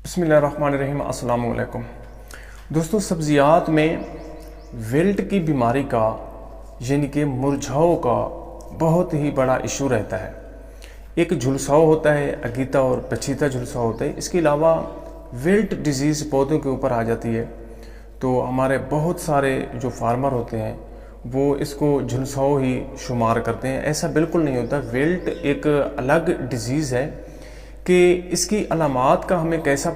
बिस्मिल्लाहिर्रहमानिर्रहीम। अस्सलाम वालेकुम दोस्तों, सब्ज़ियात में विल्ट की बीमारी का यानी कि मुरझाओं का बहुत ही बड़ा इशू रहता है। एक झुलसाव होता है, अगीता और पछीता झुलसाव होता है। इसके अलावा विल्ट डिजीज़ पौधों के ऊपर आ जाती है तो हमारे बहुत सारे जो फार्मर होते हैं वो इसको झुलसाव ही शुमार करते हैं। ऐसा बिल्कुल नहीं होता। विल्ट एक अलग डिजीज़ है कि इसकी अलामात का हमें कैसे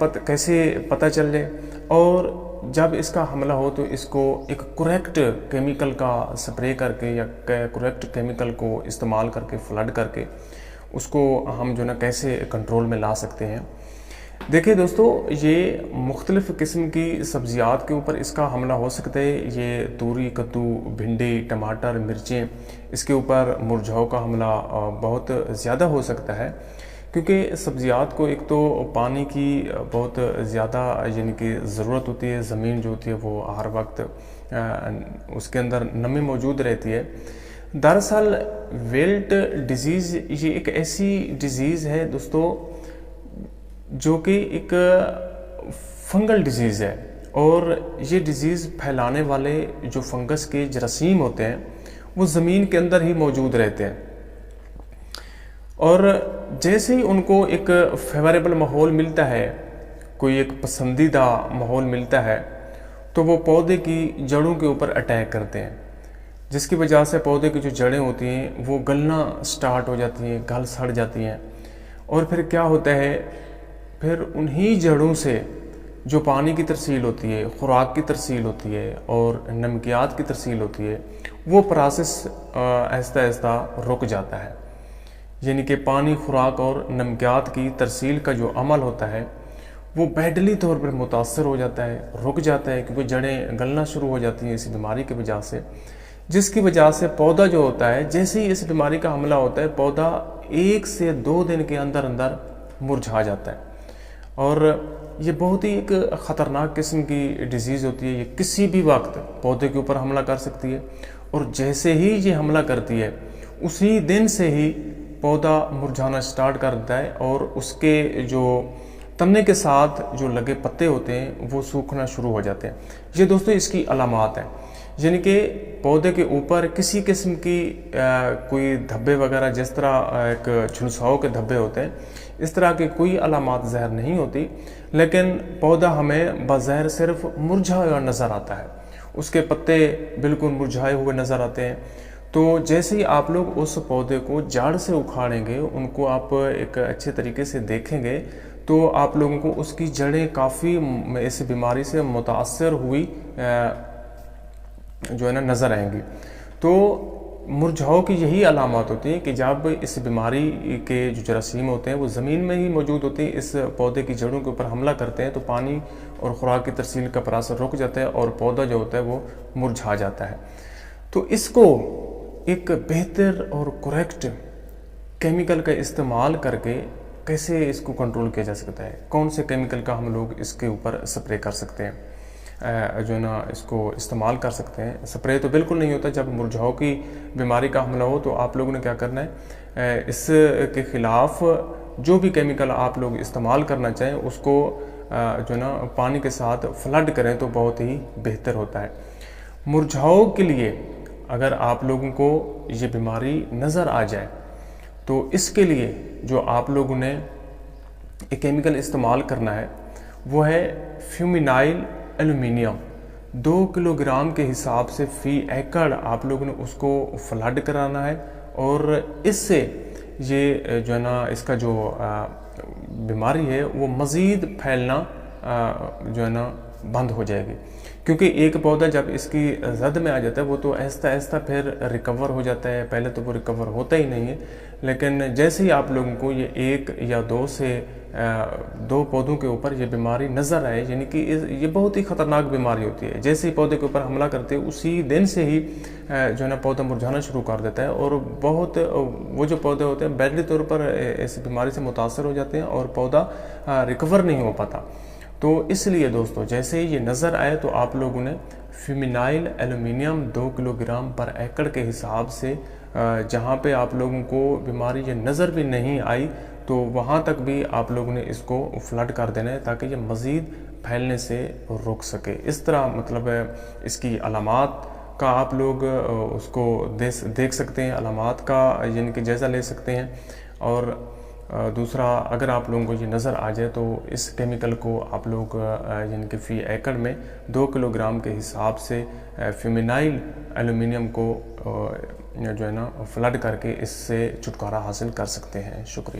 पता चले, और जब इसका हमला हो तो इसको एक करेक्ट केमिकल का स्प्रे करके या करेक्ट केमिकल को इस्तेमाल करके फ्लड करके उसको हम कैसे कंट्रोल में ला सकते हैं। देखिए दोस्तों, ये मुख्तलिफ़ किस्म की सब्ज़ियात के ऊपर इसका हमला हो सकता है। ये तूरी, कद्दू, भिंडी, टमाटर, मिर्चें, इसके ऊपर मुरझाओं का हमला बहुत ज़्यादा हो सकता है, क्योंकि सब्ज़ियात को एक तो पानी की बहुत ज़्यादा यानी कि ज़रूरत होती है। ज़मीन जो होती है वो हर वक्त उसके अंदर नमी मौजूद रहती है। दरअसल विल्ट डिज़ीज़ ये एक ऐसी डिज़ीज़ है दोस्तों जो कि एक फंगल डिज़ीज़ है, और ये डिज़ीज़ फैलाने वाले जो फंगस के जरासीम होते हैं वो ज़मीन के अंदर ही मौजूद रहते हैं, और जैसे ही उनको एक फेवरेबल माहौल मिलता है, कोई एक पसंदीदा माहौल मिलता है, तो वो पौधे की जड़ों के ऊपर अटैक करते हैं, जिसकी वजह से पौधे की जो जड़ें होती हैं वो गलना स्टार्ट हो जाती हैं, गल सड़ जाती हैं। और फिर क्या होता है, फिर उन्हीं जड़ों से जो पानी की तरसील होती है, खुराक की तरसील होती है और नमकियात की तरसील होती है, वो प्रोसेस आहिस्ता आहिस्ता रुक जाता है। यानी कि पानी, खुराक और नमकियात की तरसील का जो अमल होता है वो बैडली तौर पर मुतासर हो जाता है, रुक जाता है, क्योंकि जड़ें गलना शुरू हो जाती हैं इस बीमारी की वजह से, जिसकी वजह से पौधा जो होता है, जैसे ही इस बीमारी का हमला होता है, पौधा 1 से 2 दिन के अंदर अंदर मुरझा जाता है। और ये बहुत ही एक ख़तरनाक किस्म की डिज़ीज़ होती है। ये किसी भी वक्त पौधे के ऊपर हमला कर सकती है, और जैसे ही ये हमला करती है उसी दिन से ही पौधा मुरझाना स्टार्ट कर देता है, और उसके जो तने के साथ जो लगे पत्ते होते हैं वो सूखना शुरू हो जाते हैं। ये दोस्तों इसकी अलामात है। यानी कि पौधे के ऊपर किसी किस्म की कोई धब्बे वगैरह, जिस तरह एक झुलसाओं के धब्बे होते हैं, इस तरह की कोई अलामात ज़ाहिर नहीं होती, लेकिन पौधा हमें बज़ाहिर सिर्फ मुरझाया हुआ नज़र आता है, उसके पत्ते बिल्कुल मुरझाए हुए नज़र आते हैं। तो जैसे ही आप लोग उस पौधे को जड़ से उखाड़ेंगे, उनको आप एक अच्छे तरीके से देखेंगे, तो आप लोगों को उसकी जड़ें काफ़ी इस बीमारी से मुतासर हुई जो है ना नज़र आएंगी। तो मुरझाओं की यही अलामत होती है कि जब इस बीमारी के जो जरासीम होते हैं वो ज़मीन में ही मौजूद होते हैं, इस पौधे की जड़ों के ऊपर हमला करते हैं, तो पानी और खुराक की तरसील का प्रोसेस रुक जाता है और पौधा जो होता है वो मुरझा जाता है। तो इसको एक बेहतर और करेक्ट केमिकल का इस्तेमाल करके कैसे इसको कंट्रोल किया जा सकता है, कौन से केमिकल का हम लोग इसके ऊपर स्प्रे कर सकते हैं, जो है ना इसको इस्तेमाल कर सकते हैं। स्प्रे तो बिल्कुल नहीं होता। जब मुरझाओं की बीमारी का हमला हो तो आप लोगों ने क्या करना है, इसके ख़िलाफ़ जो भी केमिकल आप लोग इस्तेमाल करना चाहें उसको जो है ना पानी के साथ फ्लड करें तो बहुत ही बेहतर होता है। मुरझाओं के लिए अगर आप लोगों को ये बीमारी नज़र आ जाए तो इसके लिए जो आप लोगों ने एक केमिकल इस्तेमाल करना है वो है फ्यूमिनाइल एल्युमिनियम। 2 किलोग्राम के हिसाब से फ़ी एकड़ आप लोगों ने उसको फ्लड कराना है, और इससे ये जो है ना इसका जो बीमारी है वो मज़ीद फैलना जो है ना बंद हो जाएगी। क्योंकि एक पौधा जब इसकी जद में आ जाता है वो तो आहिस्ता आहिस्ता फिर रिकवर हो जाता है। पहले तो वो रिकवर होता ही नहीं है, लेकिन जैसे ही आप लोगों को ये 1 या 2 पौधों के ऊपर ये बीमारी नज़र आए, यानी कि ये बहुत ही ख़तरनाक बीमारी होती है, जैसे ही पौधे के ऊपर हमला करते हैं उसी दिन से ही जो है ना पौधा मुरझाना शुरू कर देता है, और बहुत वो जो पौधे होते हैं बैडली तौर पर इस बीमारी से मुतासर हो जाते हैं और पौधा रिकवर नहीं हो पाता। तो इसलिए दोस्तों जैसे ही ये नज़र आए तो आप लोगों ने फ्यूमिनाइल एल्युमिनियम 2 किलोग्राम पर एकड़ के हिसाब से जहाँ पे आप लोगों को बीमारी ये नज़र भी नहीं आई تو وہاں تک بھی آپ لوگوں نے اس کو فلڈ کر دینا ہے تاکہ یہ مزید پھیلنے سے روک سکے۔ اس طرح مطلب اس کی علامات کا آپ لوگ اس کو دیکھ سکتے ہیں، علامات کا یعنی کہ جائزہ لے سکتے ہیں۔ اور دوسرا، اگر آپ لوگوں کو یہ نظر آ جائے تو اس کیمیکل کو آپ لوگ یعنی کہ فی ایکڑ میں 2 کلو گرام کے حساب سے فیمینائل ایلومینیم کو جو ہے نا فلڈ کر کے اس سے چھٹکارا حاصل کر سکتے ہیں۔ شکریہ۔